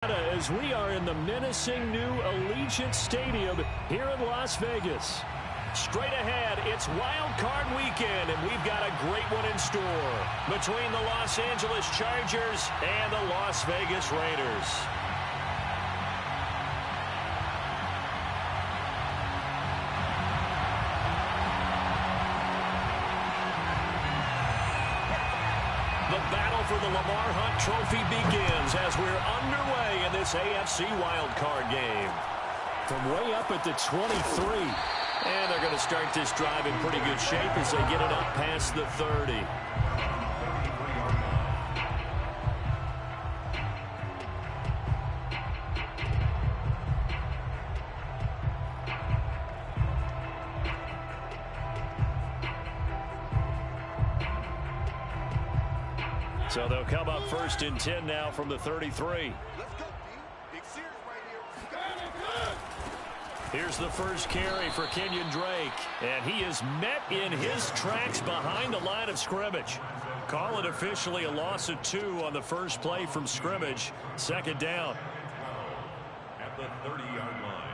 As we are in the menacing new Allegiant Stadium here in Las Vegas. Straight ahead, it's Wildcard weekend, and we've got a great one in store between the Los Angeles Chargers and the Las Vegas Raiders. The battle for the Lamar Hunt Trophy begins as we're underway in this AFC wildcard game. From way up at the 23. And they're going to start this drive in pretty good shape as they get it up past the 30. So they'll come up first and 10 now from the 33. Here's the first carry for Kenyon Drake, and he is met in his tracks behind the line of scrimmage. Call it officially a loss of 2 on the first play from scrimmage. Second down. At the 30-yard line.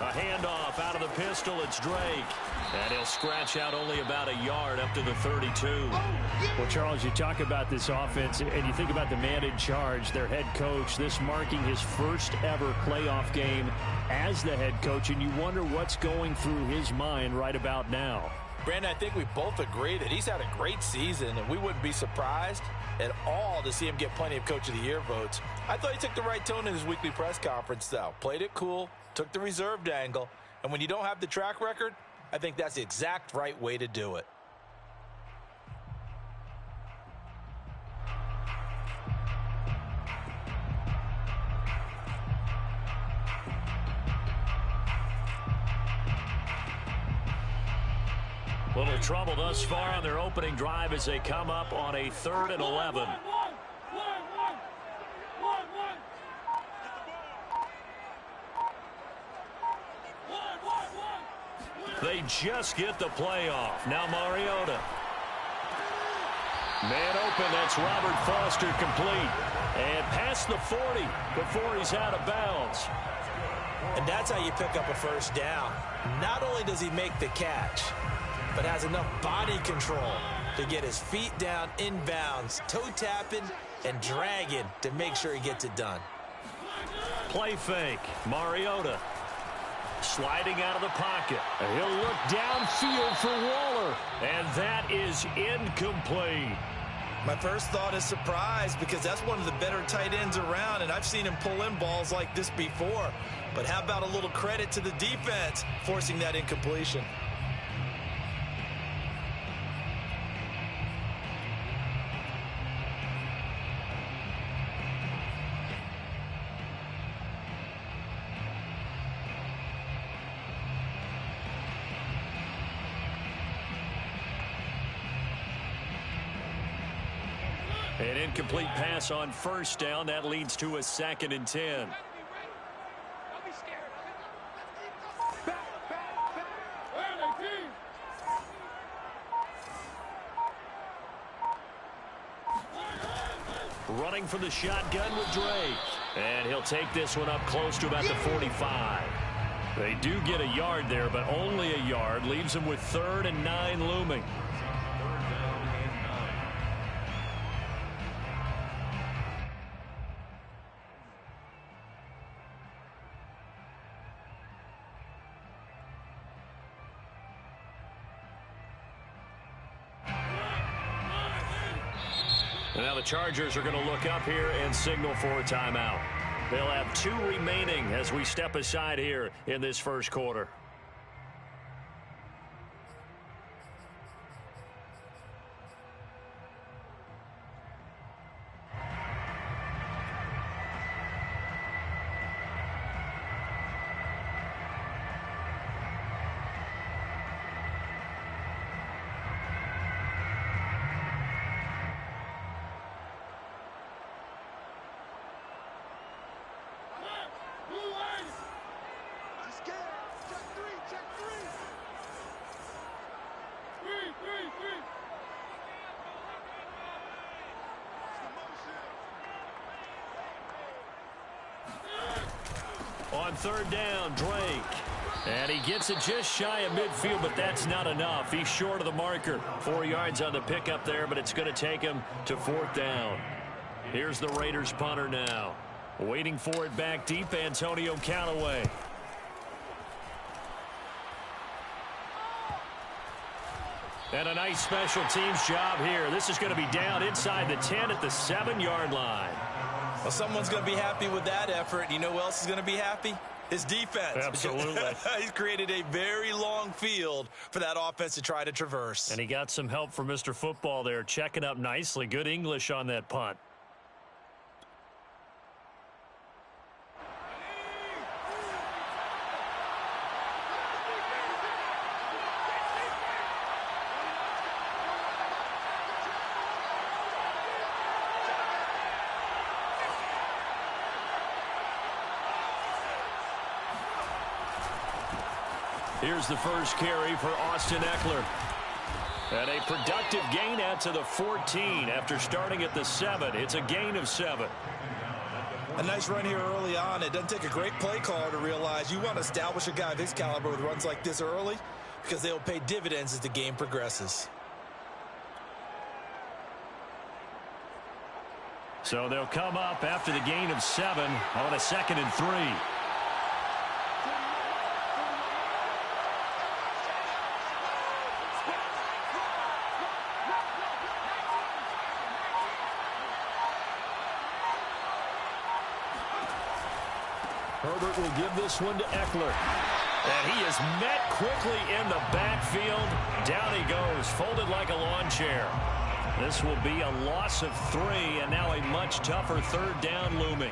A handoff out of the pistol. It's Drake. And he'll scratch out only about a yard up to the 32. Well, Charles, you talk about this offense, and you think about the man in charge, their head coach, this marking his first ever playoff game as the head coach, and you wonder what's going through his mind right about now. Brandon, I think we both agree that he's had a great season, and we wouldn't be surprised at all to see him get plenty of Coach of the Year votes. I thought he took the right tone in his weekly press conference, though. Played it cool, took the reserved angle, and when you don't have the track record, I think that's the exact right way to do it. Little trouble thus far on their opening drive as they come up on a 3rd and 11. They just get the play off. Now Mariota. Man open, that's Robert Foster complete. And past the 40 before he's out of bounds. And that's how you pick up a first down. Not only does he make the catch, but has enough body control to get his feet down inbounds, toe tapping and dragging to make sure he gets it done. Play fake. Mariota sliding out of the pocket. He'll look downfield for Waller. And that is incomplete. My first thought is surprise because that's one of the better tight ends around, and I've seen him pull in balls like this before. But how about a little credit to the defense forcing that incompletion? An incomplete pass on first down. That leads to a 2nd and 10. Running from the shotgun with Drake. And he'll take this one up close to about the 45. They do get a yard there, but only a yard. Leaves them with 3rd and 9 looming. And now the Chargers are going to look up here and signal for a timeout. They'll have 2 remaining as we step aside here in this first quarter. on third down, Drake. And he gets it just shy of midfield, but that's not enough. He's short of the marker. 4 yards on the pickup there, but it's going to take him to fourth down. Here's the Raiders punter now. Waiting for it back deep, Antonio Callaway. And a nice special teams job here. This is going to be down inside the 10 at the 7-yard line. Well, someone's going to be happy with that effort. You know who else is going to be happy? His defense. Absolutely. He's created a very long field for that offense to try to traverse. And he got some help from Mr. Football there, checking up nicely. Good English on that punt. Here's the first carry for Austin Eckler. And a productive gain out to the 14 after starting at the 7. It's a gain of 7. A nice run here early on. It doesn't take a great play caller to realize you want to establish a guy of his caliber with runs like this early because they'll pay dividends as the game progresses. So they'll come up after the gain of 7 on a 2nd and 3. Herbert will give this one to Eckler. And he is met quickly in the backfield. Down he goes, folded like a lawn chair. This will be a loss of 3, and now a much tougher third down looming.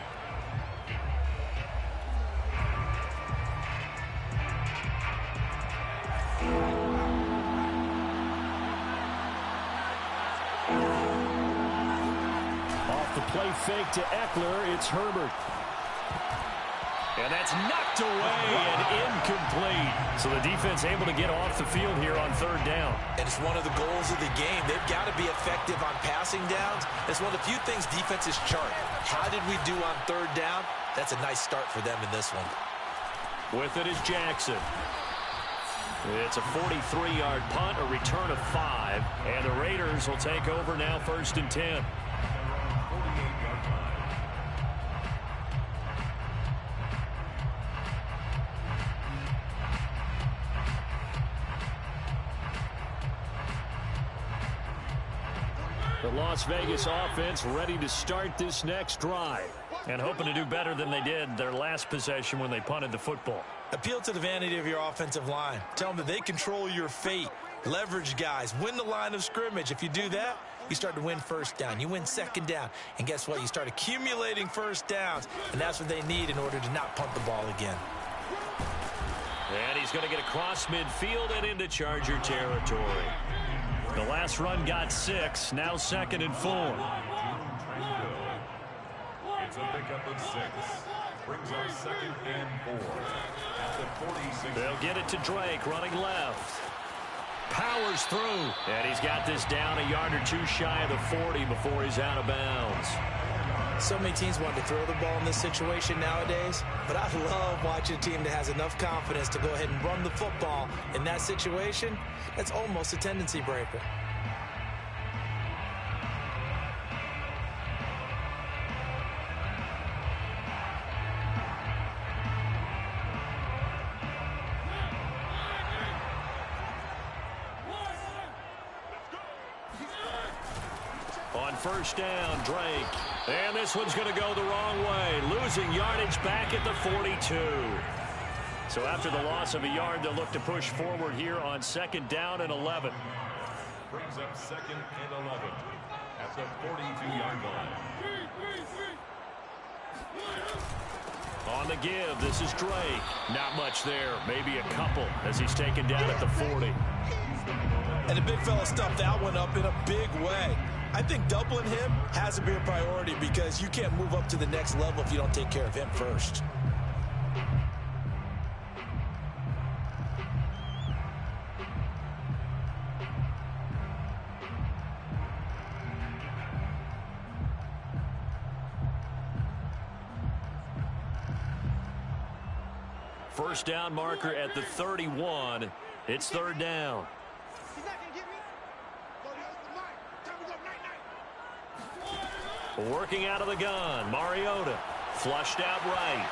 Off the play fake to Eckler, it's Herbert. And that's knocked away and incomplete. So the defense able to get off the field here on third down. And it's one of the goals of the game. They've got to be effective on passing downs. It's one of the few things defenses chart. How did we do on third down? That's a nice start for them in this one. With it is Jackson. It's a 43-yard punt, a return of 5. And the Raiders will take over now, 1st and 10. The Las Vegas offense ready to start this next drive and hoping to do better than they did their last possession when they punted the football. Appeal to the vanity of your offensive line. Tell them that they control your fate. Leverage guys. Win the line of scrimmage. If you do that, you start to win first down. You win second down. And guess what? You start accumulating first downs. And that's what they need in order to not punt the ball again. And he's going to get across midfield and into Charger territory. The last run got 6. Now 2nd and 4. It's a pickup of 6. Brings up 2nd and 4. At the 46. They'll get it to Drake running left. Powers through. And he's got this down a yard or 2 shy of the 40 before he's out of bounds. So many teams want to throw the ball in this situation nowadays, but I love watching a team that has enough confidence to go ahead and run the football in that situation. That's almost a tendency breaker. On first down, Drake. And this one's going to go the wrong way. Losing yardage back at the 42. So after the loss of a yard, they'll look to push forward here on 2nd down and 11. Brings up 2nd and 11 at the 42-yard line. On the give, this is Drake. Not much there. Maybe a couple as he's taken down at the 40. And the big fella stuffed that one up in a big way. I think doubling him has to be a priority because you can't move up to the next level if you don't take care of him first. first down marker at the 31. It's third down. Working out of the gun, Mariota flushed out right.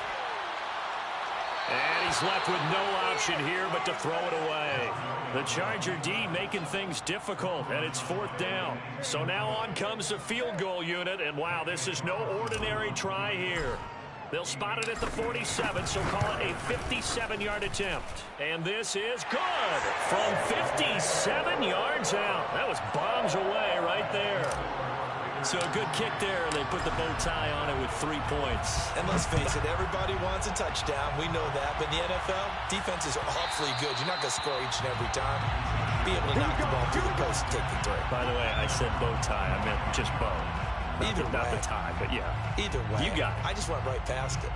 And he's left with no option here but to throw it away. The Charger D making things difficult, and it's fourth down. So now on comes the field goal unit, and wow, this is no ordinary try here. They'll spot it at the 47, so call it a 57-yard attempt. And this is good from 57 yards out. That was bombs away right there. So a good kick there. They put the bow tie on it with 3 points. And let's face it, everybody wants a touchdown. We know that. But in the NFL, defenses are awfully good. You're not going to score each and every time. Be able to knock the ball through the post and take the throw. By the way, I said bow tie. I meant just bow. Either way. Not the tie, but yeah. Either way. You got it. I just went right past it.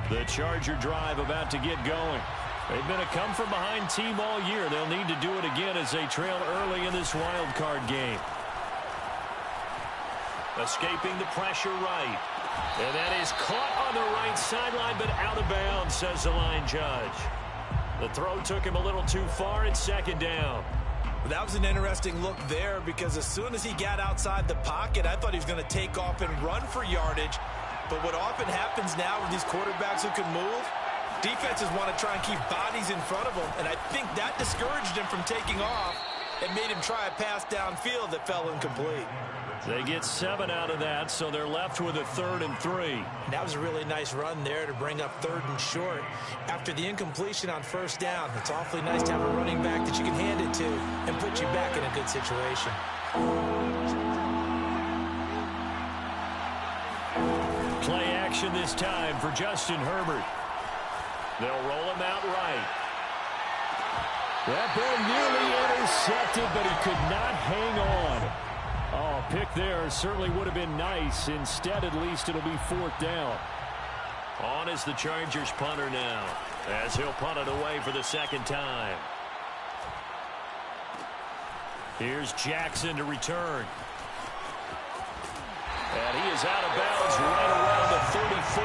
The Charger drive about to get going. They've been a come-from-behind team all year. They'll need to do it again as they trail early in this wild card game. Escaping the pressure right. And that is caught on the right sideline, but out of bounds, says the line judge. The throw took him a little too far. It's second down. Well, that was an interesting look there because as soon as he got outside the pocket, I thought he was going to take off and run for yardage. But what often happens now with these quarterbacks who can move, defenses want to try and keep bodies in front of them, and I think that discouraged him from taking off and made him try a pass downfield that fell incomplete. They get 7 out of that, so they're left with a 3rd and 3. That was a really nice run there to bring up 3rd and short. After the incompletion on first down, it's awfully nice to have a running back that you can hand it to and put you back in a good situation. Play action this time for Justin Herbert. They'll roll him out right. That ball nearly intercepted, but he could not hang on. Oh, pick there certainly would have been nice. Instead, at least, it'll be fourth down. On is the Chargers punter now, as he'll punt it away for the second time. Here's Jackson to return. And he is out of bounds right around the 34.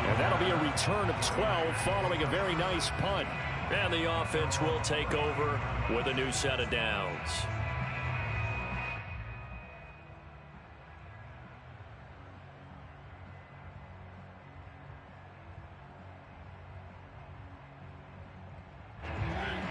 And that'll be a return of 12 following a very nice punt. And the offense will take over with a new set of downs.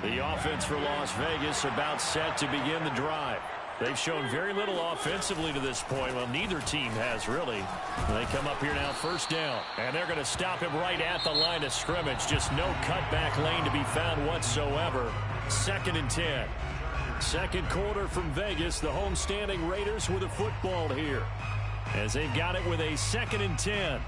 The offense for Las Vegas about set to begin the drive. They've shown very little offensively to this point. Well, neither team has really. They come up here now, first down. And they're going to stop him right at the line of scrimmage. Just no cutback lane to be found whatsoever. 2nd and 10. Second quarter from Vegas. The homestanding Raiders with a football here, as they've got it with a 2nd and 10.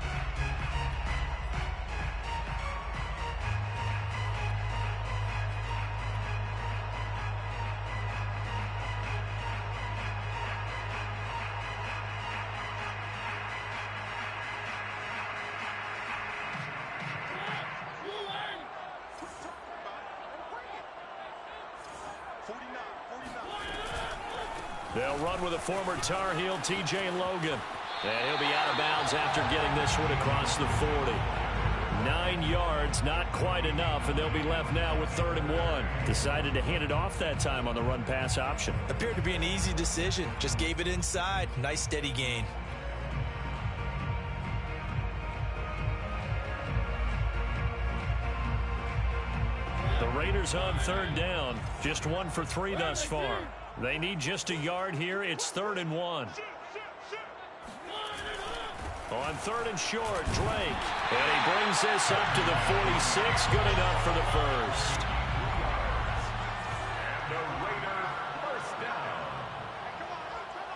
They'll run with a former Tar Heel, TJ Logan. And he'll be out of bounds after getting this one across the 40. 9 yards, not quite enough, and they'll be left now with 3rd and 1. Decided to hand it off that time on the run-pass option. Appeared to be an easy decision. Just gave it inside. Nice steady gain. The Raiders on 3rd down. Just 1 for 3 thus far. They need just a yard here. It's 3rd and 1. On 3rd and short, Drake. And he brings this up to the 46. Good enough for the first. And the Raiders first down.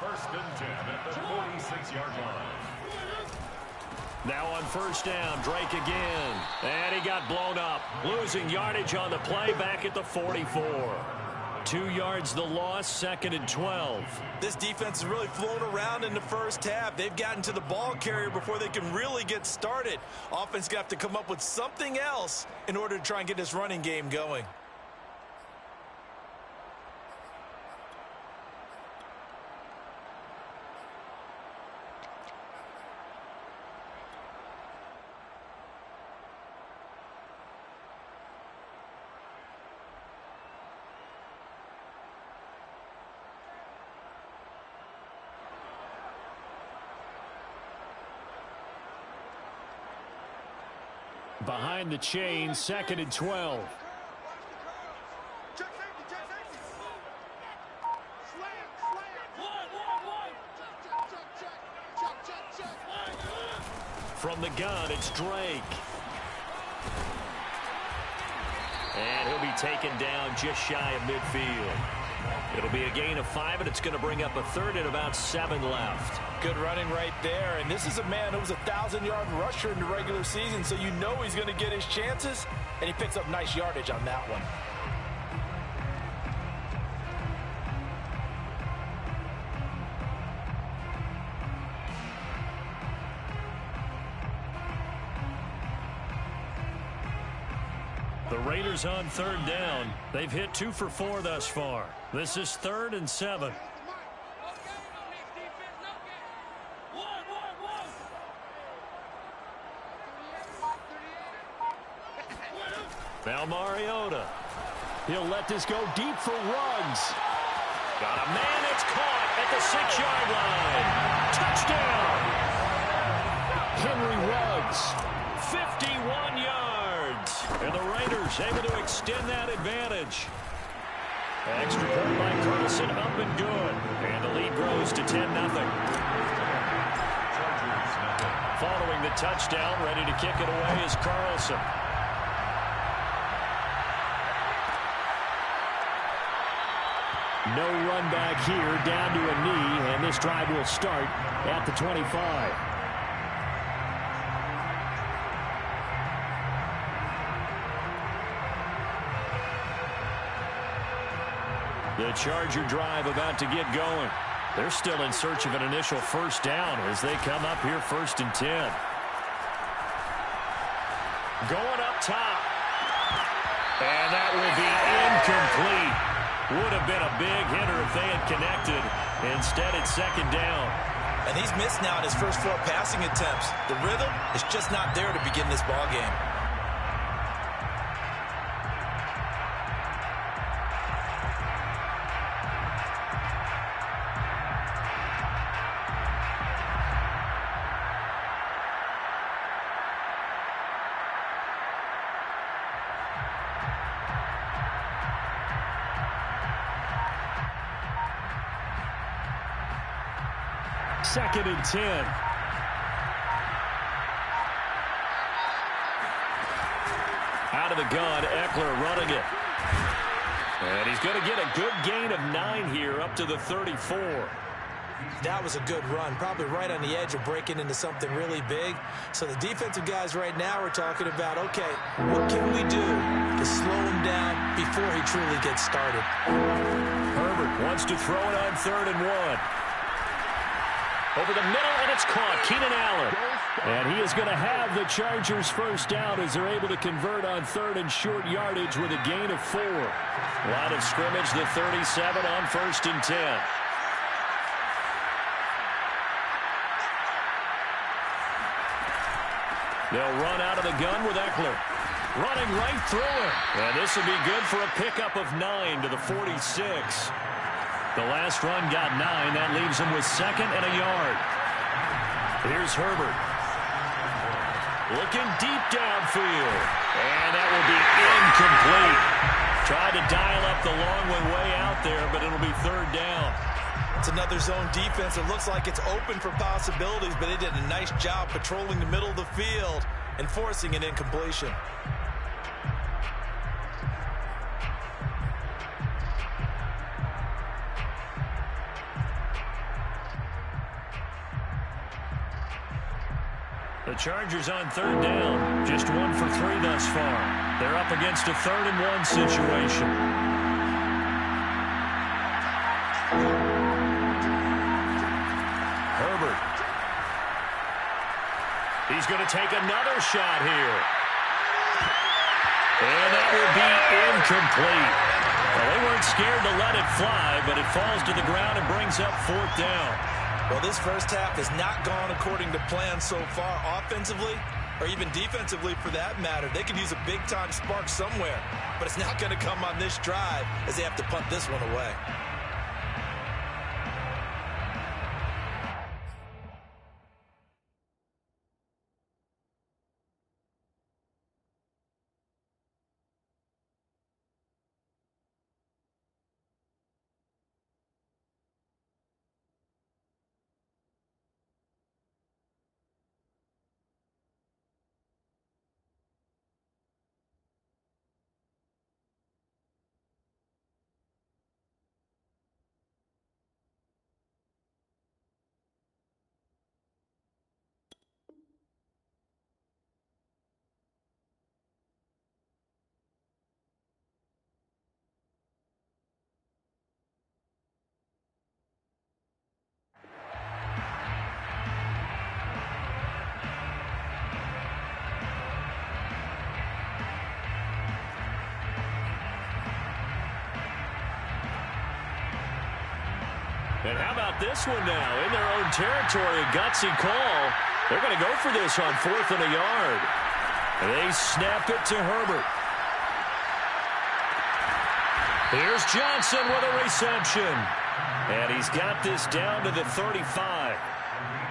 1st and 10 at the 46-yard line. Now on first down, Drake again. And he got blown up. Losing yardage on the play back at the 44. 2 yards the loss, 2nd and 12. This defense has really flown around in the first half. They've gotten to the ball carrier before they can really get started. Offense got to come up with something else in order to try and get this running game going. Behind the chain, 2nd and 12. From the gun, it's Drake. And he'll be taken down just shy of midfield. It'll be a gain of 5, and it's going to bring up a 3rd and about 7 left. Good running right there. And this is a man who was a 1,000-yard rusher in the regular season, so you know he's going to get his chances, and he picks up nice yardage on that one. The Raiders on 3rd down. They've hit 2 for 4 thus far. This is 3rd and 7. Now Mariota. He'll let this go deep for Ruggs. Got a man, it's caught at the 6-yard line. Touchdown! Henry Ruggs, 51 yards. And the Raiders able to extend that advantage. Extra point by Carlson, up and good. And the lead grows to 10-0. Following the touchdown, ready to kick it away is Carlson. No run back here, down to a knee, and this drive will start at the 25. The Charger drive about to get going. They're still in search of an initial 1st down as they come up here 1st and 10. Going up top. And that will be incomplete. Would have been a big hitter if they had connected. Instead, it's 2nd down. And he's missed now in his first 4 passing attempts. The rhythm is just not there to begin this ball game. Second and 10. Out of the gun, Eckler running it. And he's going to get a good gain of 9 here up to the 34. That was a good run, probably right on the edge of breaking into something really big. So the defensive guys right now are talking about, okay, what can we do to slow him down before he truly gets started? Herbert wants to throw it on 3rd and 1. Over the middle, and it's caught. Keenan Allen. And he is going to have the Chargers 1st down as they're able to convert on 3rd and short yardage with a gain of 4. Line of scrimmage, the 37 on 1st and 10. They'll run out of the gun with Eckler. Running right through him. And this will be good for a pickup of 9 to the 46. The last run got 9. That leaves him with 2nd and a yard. Here's Herbert. Looking deep downfield. And that will be incomplete. Tried to dial up the long one way out there, but it'll be 3rd down. It's another zone defense. It looks like it's open for possibilities, but they did a nice job patrolling the middle of the field and forcing an incompletion. The Chargers on 3rd down. Just 1 for 3 thus far. They're up against a 3rd and 1 situation. He's going to take another shot here. And that will be incomplete. Well, they weren't scared to let it fly, but it falls to the ground and brings up 4th down. Well, this first half has not gone according to plan so far offensively or even defensively for that matter. They could use a big-time spark somewhere, but it's not going to come on this drive as they have to punt this one away. And how about this one now? In their own territory, a gutsy call. They're going to go for this on 4th and a yard. And they snap it to Herbert. Here's Johnson with a reception. And he's got this down to the 35.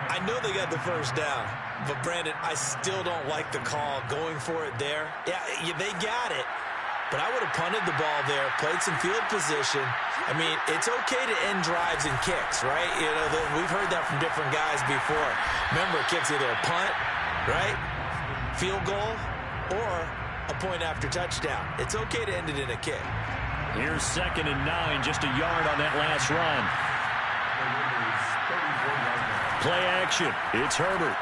I know they got the first down, but Brandon, I still don't like the call going for it there. Yeah, they got it. But I would have punted the ball there, played some field position. I mean, it's okay to end drives and kicks, right? You know, we've heard that from different guys before. Remember, a kick's either a punt, right, field goal, or a point after touchdown. It's okay to end it in a kick. Here's 2nd and 9, just a yard on that last run. Play action. It's Herbert.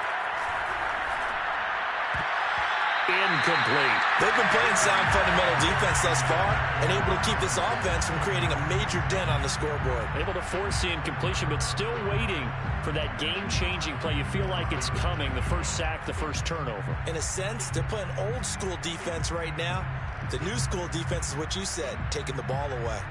Incomplete. They've been playing sound fundamental defense thus far and able to keep this offense from creating a major dent on the scoreboard. Able to force the incompletion, but still waiting for that game-changing play. You feel like it's coming, the first sack, the first turnover. In a sense, they're playing old-school defense right now. The new-school defense is what you said, taking the ball away.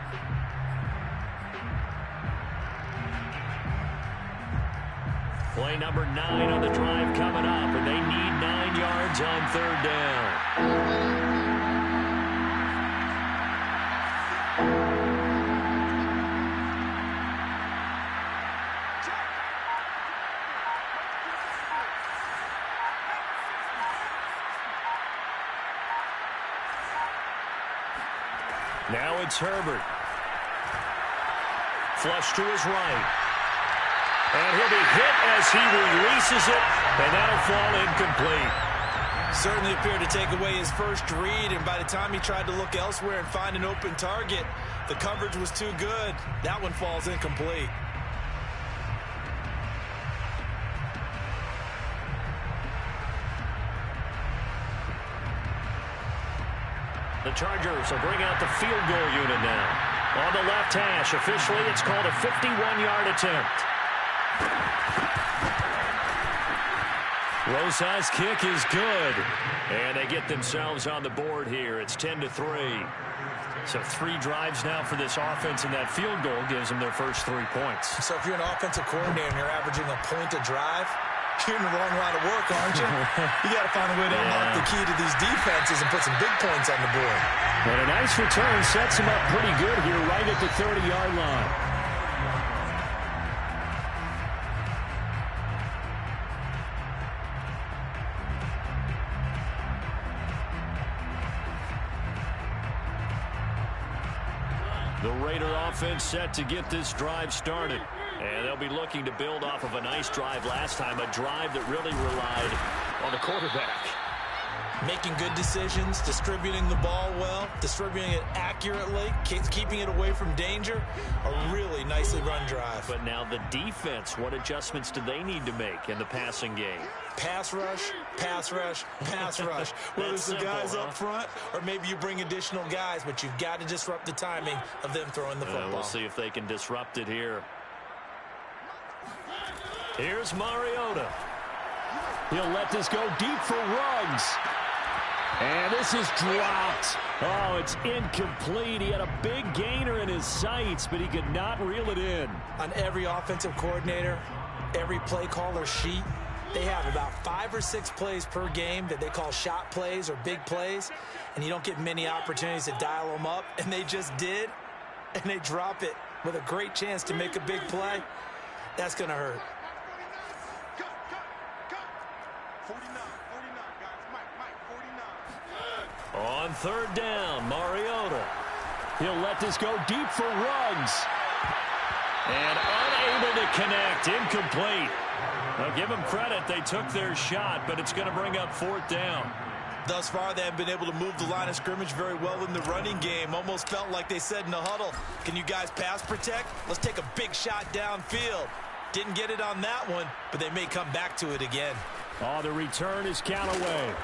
Play number 9 on the drive coming up, and they need 9 yards on 3rd down. Now it's Herbert. Flush to his right. And he'll be hit as he releases it, and that'll fall incomplete. Certainly appeared to take away his first read, and by the time he tried to look elsewhere and find an open target, the coverage was too good. That one falls incomplete. The Chargers will bring out the field goal unit now. On the left hash, officially it's called a 51-yard attempt. Rosa's kick is good, and they get themselves on the board here. It's 10-3. So 3 drives now for this offense, and that field goal gives them their first 3 points. So if you're an offensive coordinator and you're averaging a point a drive, you're in the wrong line of work, aren't you? You got to find a way to unlock the key to these defenses and put some big points on the board. And a nice return sets them up pretty good here right at the 30-yard line. The Raider offense set to get this drive started. And they'll be looking to build off of a nice drive last time, a drive that really relied on the quarterback. Making good decisions, distributing the ball well, distributing it accurately, keeping it away from danger. A really nicely run drive. But now the defense, what adjustments do they need to make in the passing game? Pass rush, pass rush, pass rush. Whether it's the guys up front or maybe you bring additional guys, but you've got to disrupt the timing of them throwing the football. We'll see if they can disrupt it here. Here's Mariota. He'll let this go deep for Ruggs. And this is dropped. Oh, it's incomplete. He had a big gainer in his sights, but he could not reel it in. On every offensive coordinator, every play caller sheet, they have about 5 or 6 plays per game that they call shot plays or big plays, and you don't get many opportunities to dial them up, and they just did, and they drop it with a great chance to make a big play. That's going to hurt. On third down, Mariota. He'll let this go deep for Ruggs. And unable to connect, incomplete. Now give them credit, they took their shot, but it's going to bring up fourth down. Thus far, they have been able to move the line of scrimmage very well in the running game. Almost felt like they said in the huddle, can you guys pass protect? Let's take a big shot downfield. Didn't get it on that one, but they may come back to it again. Oh, the return is Callaway.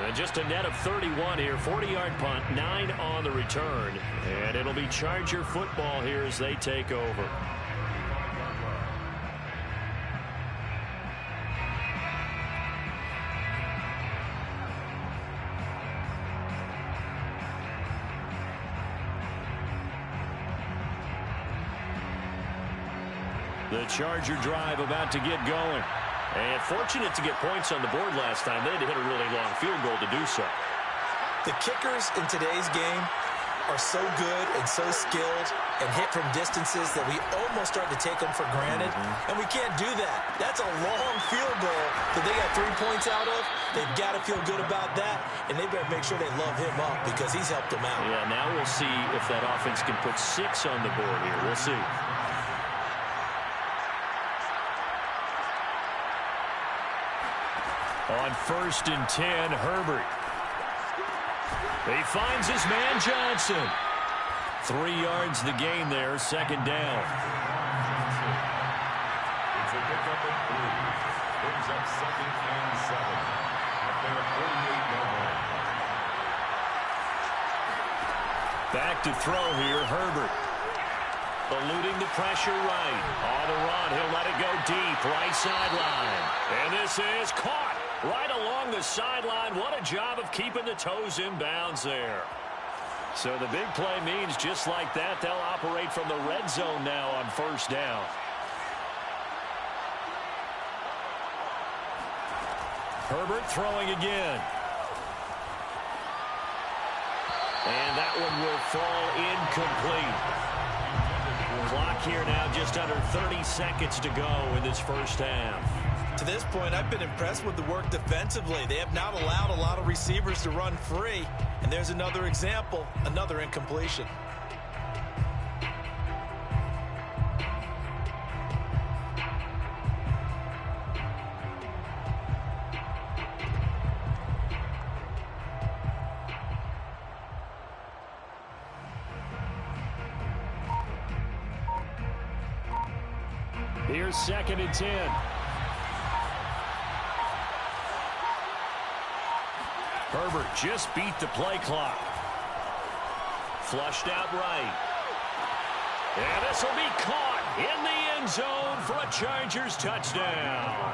And just a net of 31 here, 40-yard punt, 9 on the return. And it'll be Charger football here as they take over. The Charger drive about to get going. And fortunate to get points on the board last time. They had to hit a really long field goal to do so. The kickers in today's game are so good and so skilled and hit from distances that we almost start to take them for granted. And we can't do that. That's a long field goal that they got 3 points out of. They've got to feel good about that, and they better make sure they love him up because he's helped them out. Yeah, now we'll see if that offense can put 6 on the board here. We'll see. On 1st and 10, Herbert. He finds his man Johnson. 3 yards the gain there, second down. It's a pickup of 3. Brings up 2nd and 7. At their 48-yard line. Back to throw here, Herbert. Eluding the pressure right. On the run, he'll let it go deep, right sideline. And this is caught. Right along the sideline. What a job of keeping the toes in bounds there. So the big play means just like that, they'll operate from the red zone now on 1st down. Herbert throwing again. And that one will fall incomplete. Clock here now just under 30 seconds to go in this first half. To this point, I've been impressed with the work defensively. They have not allowed a lot of receivers to run free. And there's another example, another incompletion. Here's 2nd and 10. Herbert just beat the play clock. Flushed out right. And this will be caught in the end zone for a Chargers touchdown.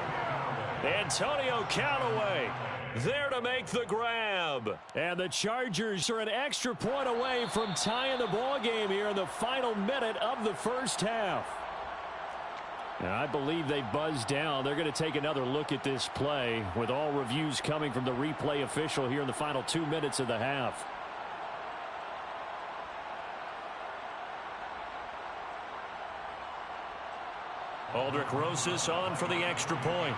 Antonio Callaway there to make the grab. And the Chargers are an extra point away from tying the ball game here in the final minute of the first half. And I believe they buzzed down. They're going to take another look at this play with all reviews coming from the replay official here in the final 2 minutes of the half. Aldrich Rosas on for the extra point.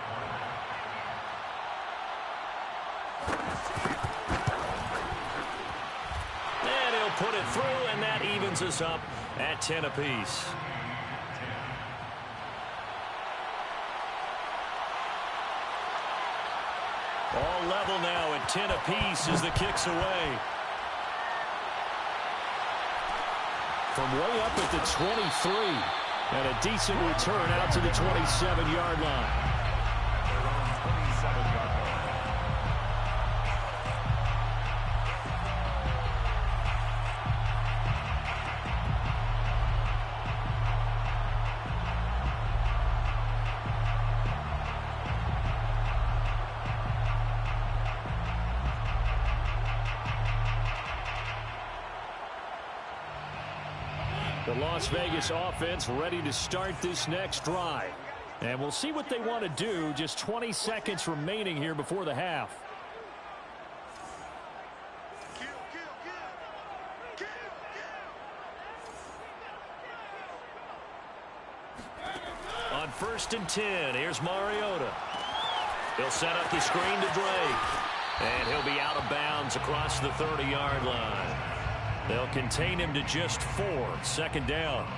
And he'll put it through, and that evens us up at 10 apiece. All level now at 10 apiece as the kick's away. From way up at the 23. And a decent return out to the 27-yard line. The Las Vegas offense ready to start this next drive. And we'll see what they want to do. Just 20 seconds remaining here before the half. On 1st and 10, here's Mariota. He'll set up the screen to Drake. And he'll be out of bounds across the 30-yard line. They'll contain him to just 4. 2nd down.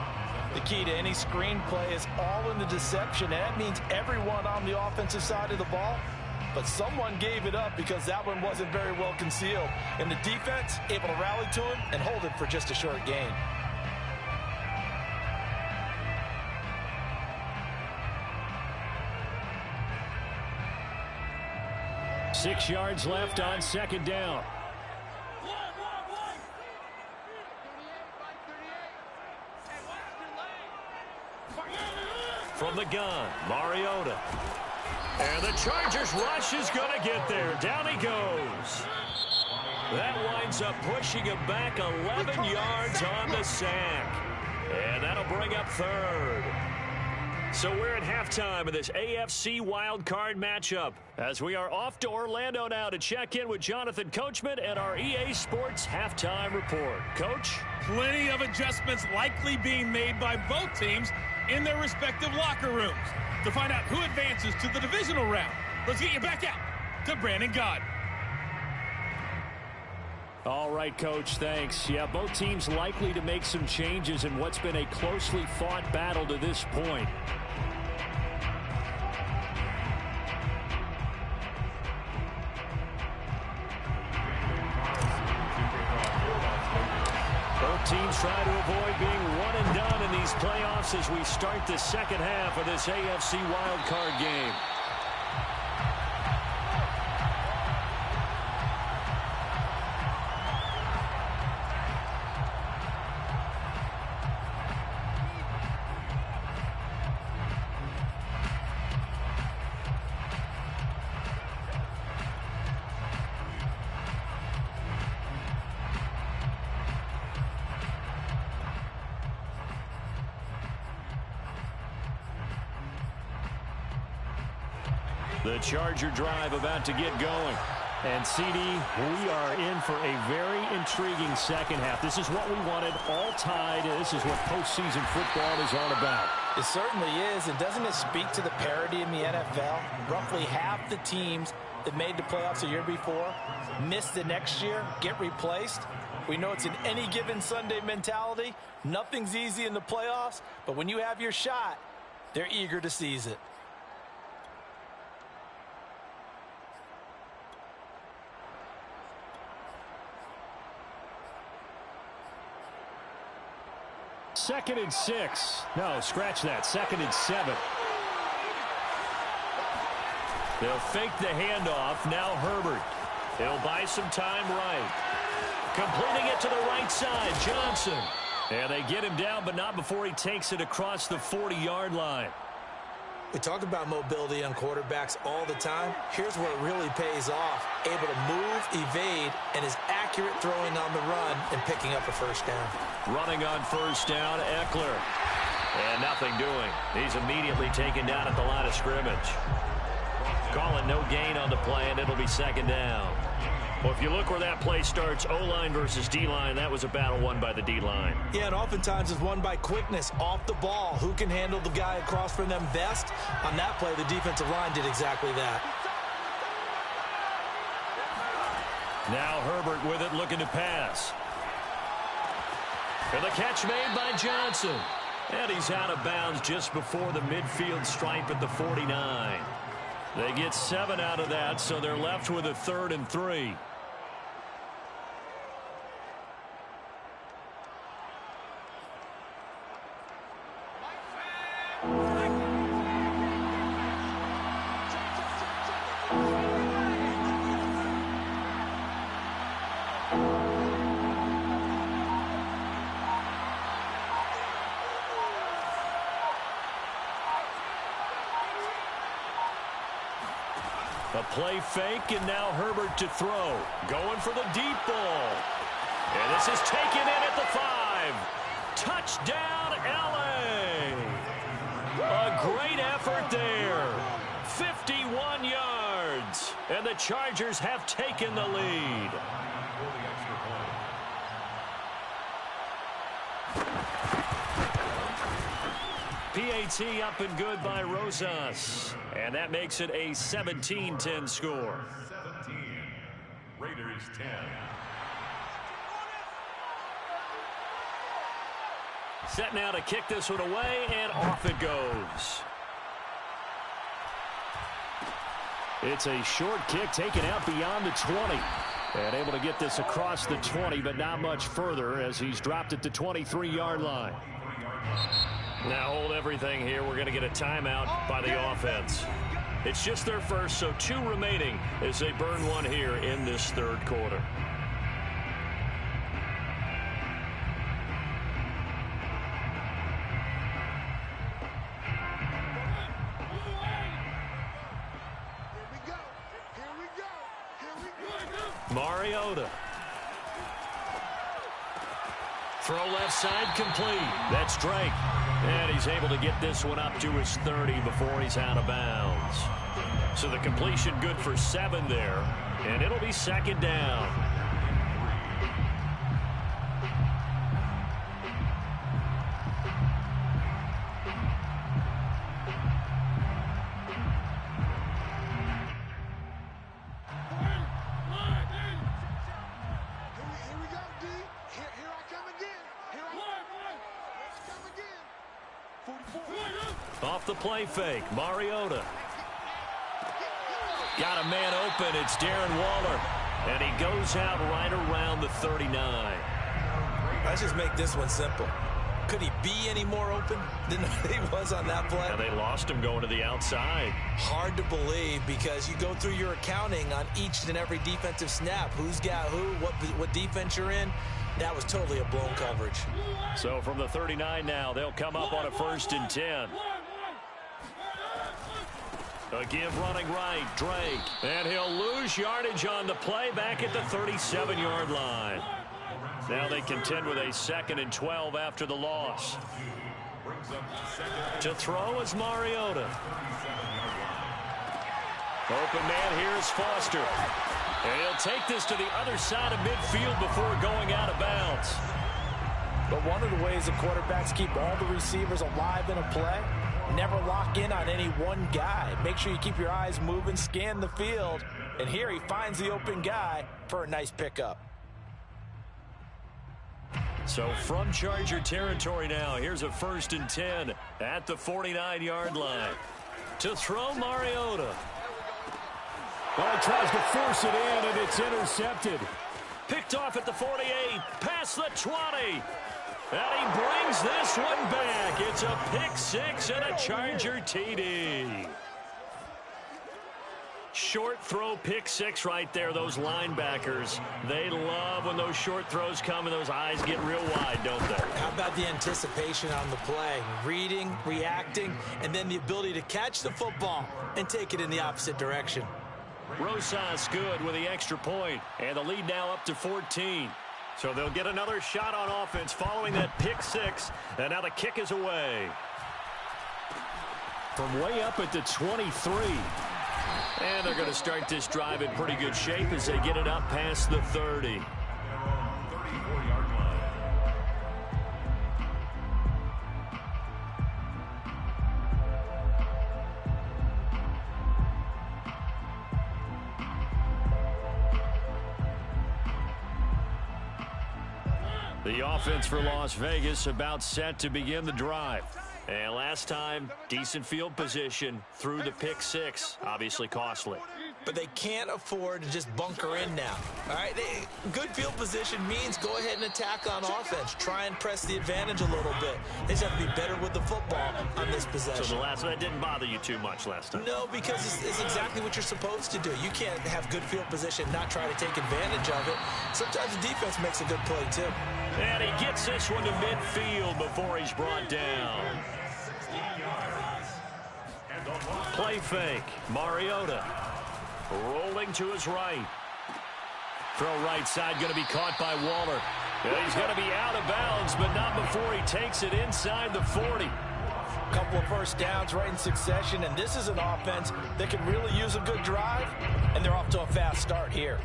The key to any screenplay is all in the deception. And that means everyone on the offensive side of the ball. But someone gave it up because that one wasn't very well concealed. And the defense able to rally to him and hold him for just a short gain. Six yards left on 2nd down. From the gun, Mariota. And the Chargers rush is going to get there. Down he goes. That winds up pushing him back 11 yards on the sack. And that'll bring up 3rd. So we're at halftime of this AFC Wildcard matchup as we are off to Orlando now to check in with Jonathan Coachman and our EA Sports halftime report. Coach? Plenty of adjustments likely being made by both teams in their respective locker rooms. To find out who advances to the divisional round, let's get you back out to Brandon Gaudin. All right, Coach, thanks. Yeah, both teams likely to make some changes in what's been a closely fought battle to this point. Both teams try to avoid being one and done in these playoffs as we start the second half of this AFC wildcard game. The Charger drive about to get going. And, CD, we are in for a very intriguing second half. This is what we wanted, all tied. This is what postseason football is all about. It certainly is, and doesn't it speak to the parity in the NFL? Roughly half the teams that made the playoffs a year before miss the next year, get replaced. We know it's an any given Sunday mentality. Nothing's easy in the playoffs, but when you have your shot, they're eager to seize it. Second and 6. No, scratch that. 2nd and 7. They'll fake the handoff. Now Herbert. He'll buy some time right. Completing it to the right side. Johnson. And they get him down, but not before he takes it across the 40-yard line. We talk about mobility on quarterbacks all the time. Here's where it really pays off. Able to move, evade, and is accurate throwing on the run and picking up a first down. Running on first down, Eckler. And nothing doing. He's immediately taken down at the line of scrimmage. Calling no gain on the play, and it'll be 2nd down. Well, if you look where that play starts, O-line versus D-line, that was a battle won by the D-line. Yeah, and oftentimes it's won by quickness, off the ball. Who can handle the guy across from them best? On that play, the defensive line did exactly that. Now Herbert with it, looking to pass. And the catch made by Johnson. And he's out of bounds just before the midfield stripe at the 49. They get 7 out of that, so they're left with a 3rd and 3. A play fake, and now Herbert to throw. Going for the deep ball. And this is taken in at the 5. Touchdown, L.A. A great effort there. 51 yards. And the Chargers have taken the lead. PAT up and good by Rosas. And that makes it a 17-10 score. 17. Raiders 10. Set now to kick this one away, and off it goes. It's a short kick taken out beyond the 20. And able to get this across the 20, but not much further as he's dropped at the 23-yard line. Now hold everything here. We're going to get a timeout by the offense. It's just their first, so 2 remaining as they burn one here in this third quarter. Mariota. Throw left side complete. That's Drake. And he's able to get this one up to his 30 before he's out of bounds. So the completion good for 7 there. And it'll be second down. Off the play fake, Mariota. Got a man open, it's Darren Waller. And he goes out right around the 39. Let's just make this one simple. Could he be any more open than he was on that play? And they lost him going to the outside. Hard to believe because you go through your accounting on each and every defensive snap. Who's got who, what defense you're in. That was totally a blown coverage. So from the 39 now, they'll come up on a 1st and 10. A give running right, Drake. And he'll lose yardage on the play back at the 37-yard line. Now they contend with a 2nd and 12 after the loss. To throw is Mariota. Open man here is Foster. And he'll take this to the other side of midfield before going out of bounds. But one of the ways the quarterbacks keep all the receivers alive in a play, never lock in on any one guy. Make sure you keep your eyes moving, scan the field. And here he finds the open guy for a nice pickup. So from Charger territory now, here's a 1st and 10 at the 49-yard line. To throw, Mariota. Well, he tries to force it in, and it's intercepted. Picked off at the 48, past the 20. And he brings this one back. It's a pick 6 and a Charger TD. Short throw, pick 6 right there. Those linebackers, they love when those short throws come and those eyes get real wide, don't they? How about the anticipation on the play? Reading, reacting, and then the ability to catch the football and take it in the opposite direction. Rosas good with the extra point, and the lead now up to 14. So they'll get another shot on offense following that pick 6, and now the kick is away. From way up at the 23. And they're going to start this drive in pretty good shape as they get it up past the 30. 34-yard line. The offense for Las Vegas about set to begin the drive. And last time, decent field position through the pick 6. Obviously costly. But they can't afford to just bunker in now. All right, good field position means go ahead and attack on offense. Try and press the advantage a little bit. They just have to be better with the football on this possession. So the last one, that didn't bother you too much last time? No, because it's exactly what you're supposed to do. You can't have good field position, not try to take advantage of it. Sometimes the defense makes a good play, too. And he gets this one to midfield before he's brought down. Play fake. Mariota rolling to his right. Throw right side going to be caught by Waller. Yeah, he's going to be out of bounds, but not before he takes it inside the 40. A couple of first downs right in succession, and this is an offense that can really use a good drive, and they're off to a fast start here.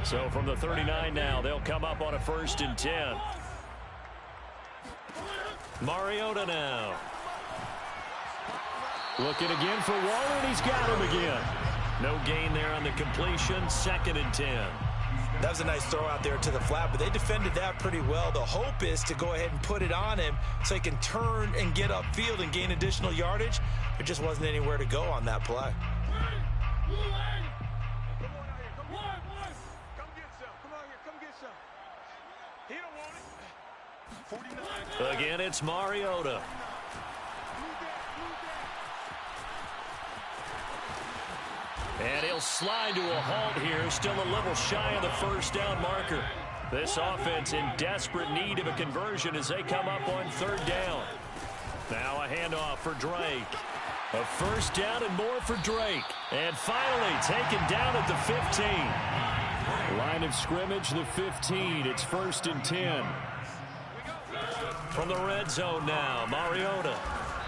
So from the 39 now, they'll come up on a 1st and 10. Mariota now. Looking again for Waller, and he's got him again. No gain there on the completion, 2nd and 10. That was a nice throw out there to the flat, but they defended that pretty well. The hope is to go ahead and put it on him so he can turn and get upfield and gain additional yardage. There just wasn't anywhere to go on that play. Again, it's Mariota. And he'll slide to a halt here, still a little shy of the 1st down marker. This offense in desperate need of a conversion as they come up on 3rd down. Now a handoff for Drake. A 1st down and more for Drake. And finally taken down at the 15. Line of scrimmage, the 15. It's 1st and 10. From the red zone now, Mariota.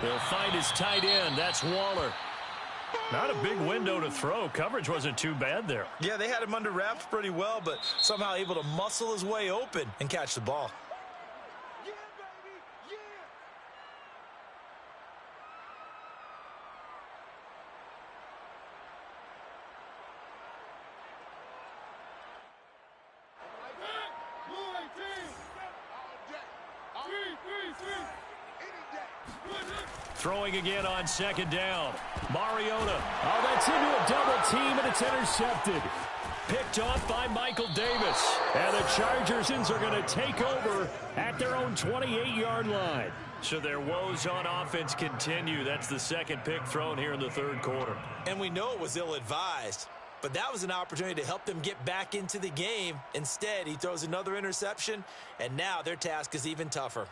He'll find his tight end. That's Waller. Not a big window to throw. Coverage wasn't too bad there. Yeah, they had him under wraps pretty well, but somehow able to muscle his way open and catch the ball. Yeah, baby, yeah. Throwing again on 2nd down. Mariota. Oh, that's into a double team, and it's intercepted. Picked off by Michael Davis. And the Chargers are going to take over at their own 28-yard line. So their woes on offense continue. That's the 2nd pick thrown here in the 3rd quarter. And we know it was ill-advised, but that was an opportunity to help them get back into the game. Instead, he throws another interception, and now their task is even tougher.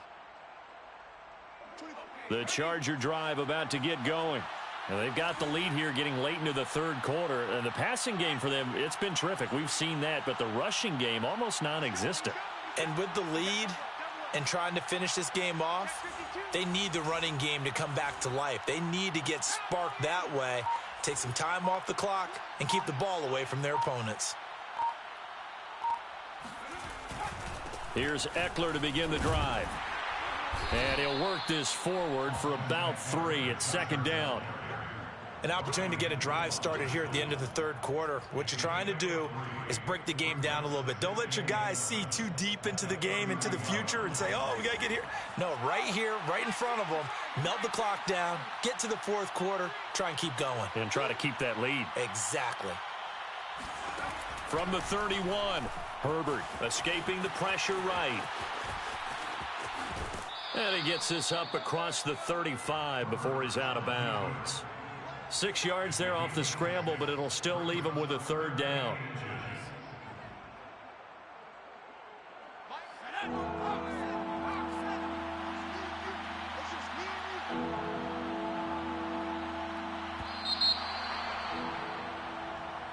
The Charger drive about to get going. And they've got the lead here getting late into the 3rd quarter. And the passing game for them, it's been terrific. We've seen that. But the rushing game, almost non-existent. And with the lead and trying to finish this game off, they need the running game to come back to life. They need to get sparked that way, take some time off the clock, and keep the ball away from their opponents. Here's Eckler to begin the drive. And he'll work this forward for about 3 at 2nd down. An opportunity to get a drive started here at the end of the 3rd quarter. What you're trying to do is break the game down a little bit. Don't let your guys see too deep into the game, into the future, and say, oh, we got to get here. No, right here, right in front of them, melt the clock down, get to the 4th quarter, try and keep going. And try to keep that lead. Exactly. From the 31, Herbert escaping the pressure right. And he gets this up across the 35 before he's out of bounds. 6 yards there off the scramble, but it'll still leave him with a 3rd down.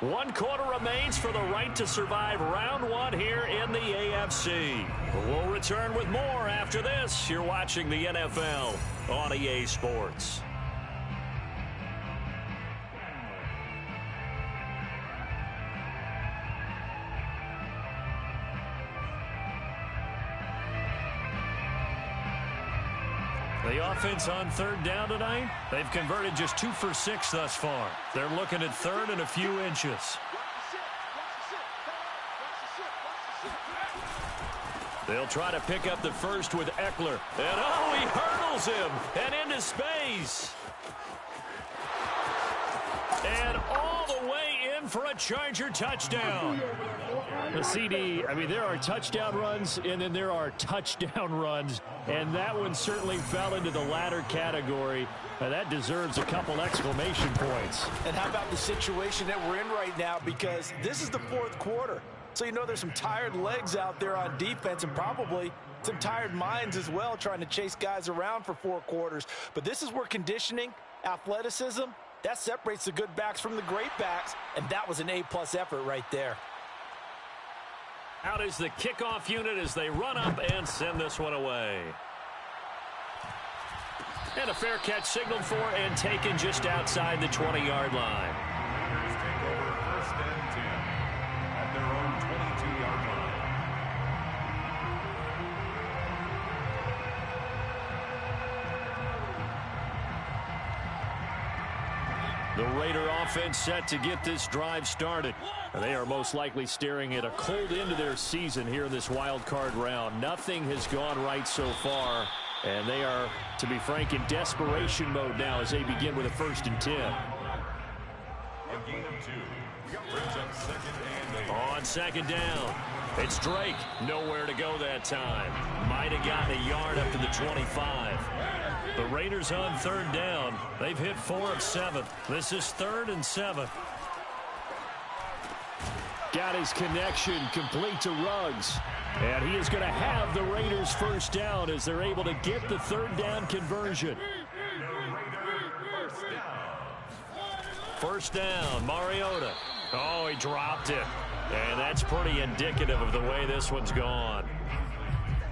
One quarter remains for the right to survive round 1 here in the AFC. We'll return with more after this. You're watching the NFL on EA Sports. The offense on 3rd down tonight, they've converted just 2 for 6 thus far. They're looking at 3rd and a few inches. They'll try to pick up the first with Eckler. And oh, he hurdles him and into space. And all the way in for a Charger touchdown. The CD, I mean, there are touchdown runs, and then there are touchdown runs, and that one certainly fell into the latter category. That deserves a couple exclamation points. And how about the situation that we're in right now, because this is the fourth quarter. So you know there's some tired legs out there on defense and probably some tired minds as well trying to chase guys around for 4 quarters. But this is where conditioning, athleticism, that separates the good backs from the great backs, and that was an A-plus effort right there. Out is the kickoff unit as they run up and send this one away. And a fair catch signaled for and taken just outside the 20-yard line. Raiders take over 1st and 10 at their own 22-yard line. The Raider offense set to get this drive started. They are most likely staring at a cold end to their season here in this wild card round. Nothing has gone right so far, and they are, to be frank, in desperation mode now as they begin with a 1st and 10. A gain of 2. Brings up 2nd and 8. On 2nd down, it's Drake. Nowhere to go that time. Might have gotten a yard up to the 25. The Raiders on 3rd down. They've hit 4 of 7. This is 3rd and 7. Got his connection complete to Ruggs. And he is going to have the Raiders 1st down as they're able to get the 3rd down conversion. First down, Mariota. Oh, he dropped it. And that's pretty indicative of the way this one's gone.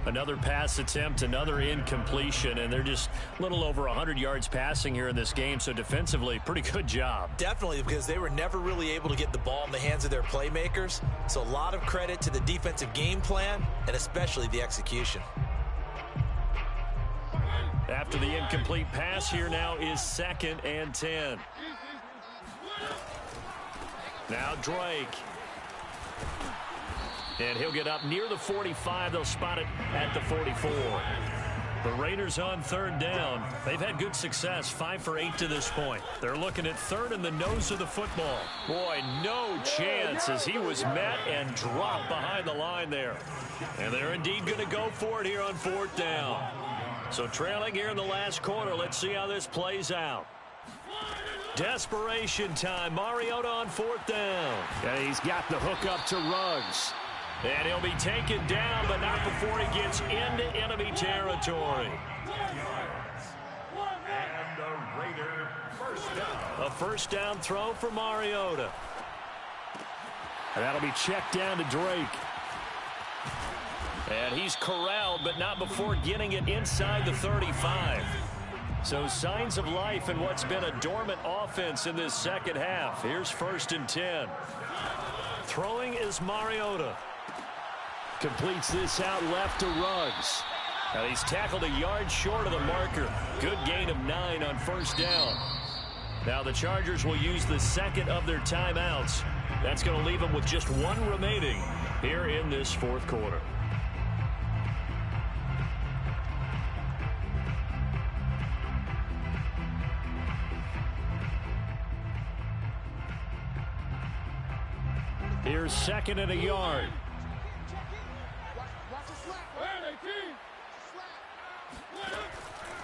Another pass attempt, another incompletion, and they're just a little over 100 yards passing here in this game, so defensively, pretty good job. Definitely, because they were never really able to get the ball in the hands of their playmakers, so a lot of credit to the defensive game plan, and especially the execution. After the incomplete pass, here now is 2nd and 10. Now Drake. And he'll get up near the 45. They'll spot it at the 44. The Raiders on 3rd down. They've had good success, 5 for 8 to this point. They're looking at 3rd in the nose of the football. Boy, no chance as he was met and dropped behind the line there. And they're indeed going to go for it here on 4th down. So trailing here in the last quarter. Let's see how this plays out. Desperation time. Mariota on 4th down. And he's got the hook up to Ruggs. And he'll be taken down, but not before he gets into enemy territory. And a Raider 1st down. A 1st down throw for Mariota. And that'll be checked down to Drake. And he's corralled, but not before getting it inside the 35. So signs of life in what's been a dormant offense in this 2nd half. Here's 1st and 10. Throwing is Mariota. Completes this out left to Ruggs. And he's tackled a yard short of the marker. Good gain of 9 on 1st down. Now the Chargers will use the 2nd of their timeouts. That's going to leave them with just 1 remaining here in this 4th quarter. Here's 2nd and a yard.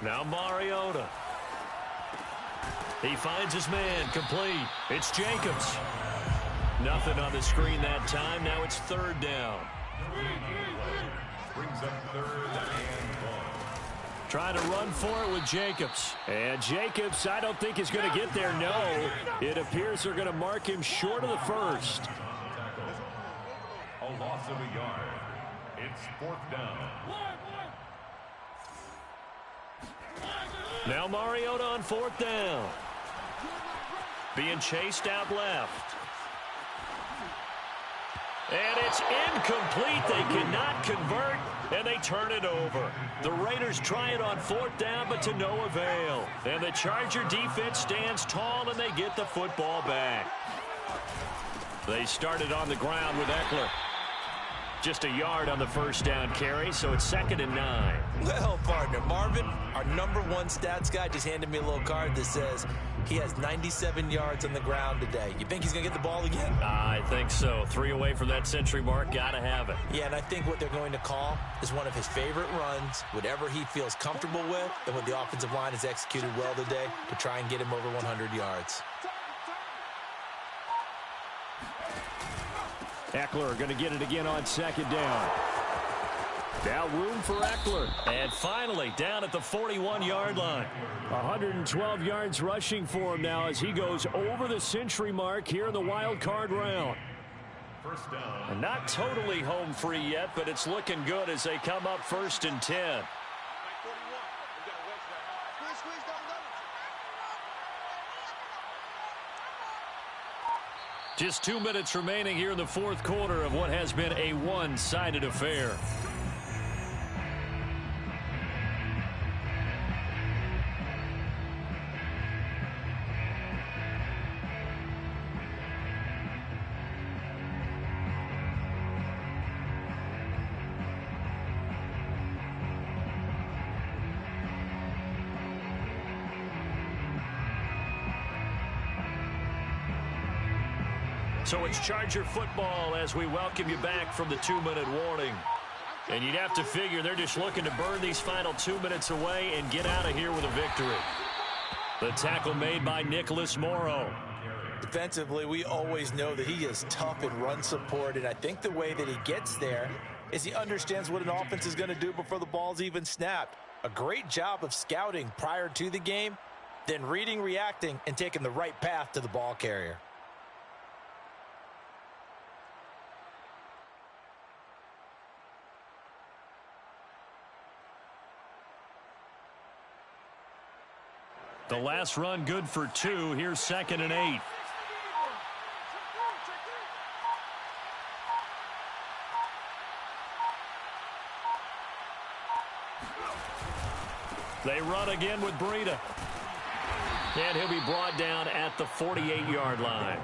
Now Mariota. He finds his man, complete. It's Jacobs. Nothing on the screen that time. Now it's 3rd down. Brings up 3rd and 1. Trying to run for it with Jacobs. And Jacobs, I don't think is going to get there. No, it appears they're going to mark him short of the 1st. A loss of a yard. It's 4th down. Now Mariota on 4th down. Being chased out left. And it's incomplete. They cannot convert, and they turn it over. The Raiders try it on 4th down, but to no avail. And the Charger defense stands tall, and they get the football back. They started on the ground with Eckler. Just a yard on the first down carry, so it's 2nd and 9. Well, partner, Marvin, our #1 stats guy, just handed me a little card that says he has 97 yards on the ground today. You think he's going to get the ball again? I think so. 3 away from that century mark. Got to have it. Yeah, and I think what they're going to call is one of his favorite runs, whatever he feels comfortable with, and what the offensive line has executed well today to try and get him over 100 yards. Eckler going to get it again on 2nd down. Now room for Eckler. And finally down at the 41-yard line. 112 yards rushing for him now as he goes over the century mark here in the wild card round. First down. And not totally home free yet, but it's looking good as they come up 1st and 10. Just 2 minutes remaining here in the 4th quarter of what has been a one-sided affair. So it's Charger football as we welcome you back from the 2-minute warning. And you'd have to figure they're just looking to burn these final 2 minutes away and get out of here with a victory. The tackle made by Nicholas Morrow. Defensively, we always know that he is tough in run support, and I think the way that he gets there is he understands what an offense is going to do before the ball's even snapped. A great job of scouting prior to the game, then reading, reacting, and taking the right path to the ball carrier. The last run good for 2. Here's 2nd and 8. They run again with Breida. And he'll be brought down at the 48-yard line.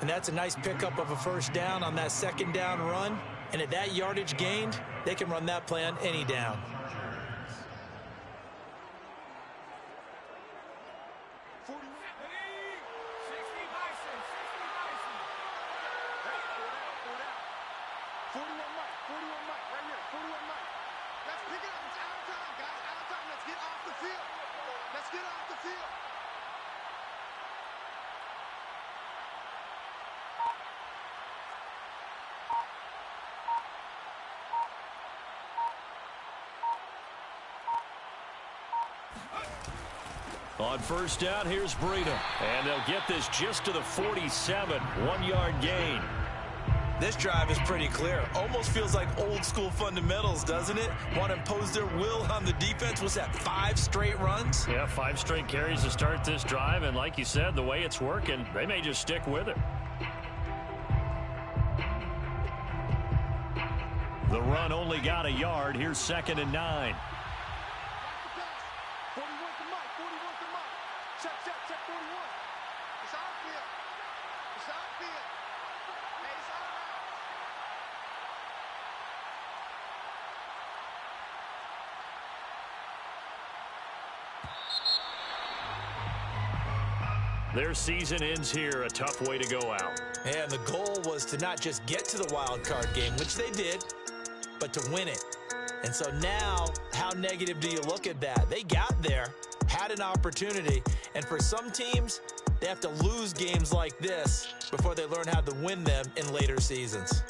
And that's a nice pickup of a first down on that 2nd down run. And at that yardage gained, they can run that play on any down. On first down, here's Breida. And they'll get this just to the 47. 1-yard gain. This drive is pretty clear. Almost feels like old school fundamentals, doesn't it? Want to impose their will on the defense. Was that 5 straight runs? Yeah, 5 straight carries to start this drive. And like you said, the way it's working, they may just stick with it. The run only got a yard. Here's 2nd and 9. Their season ends here. A tough way to go out. And the goal was to not just get to the wild card game, which they did, but to win it. And so now, how negative do you look at that? They got there, had an opportunity, and for some teams, they have to lose games like this before they learn how to win them in later seasons.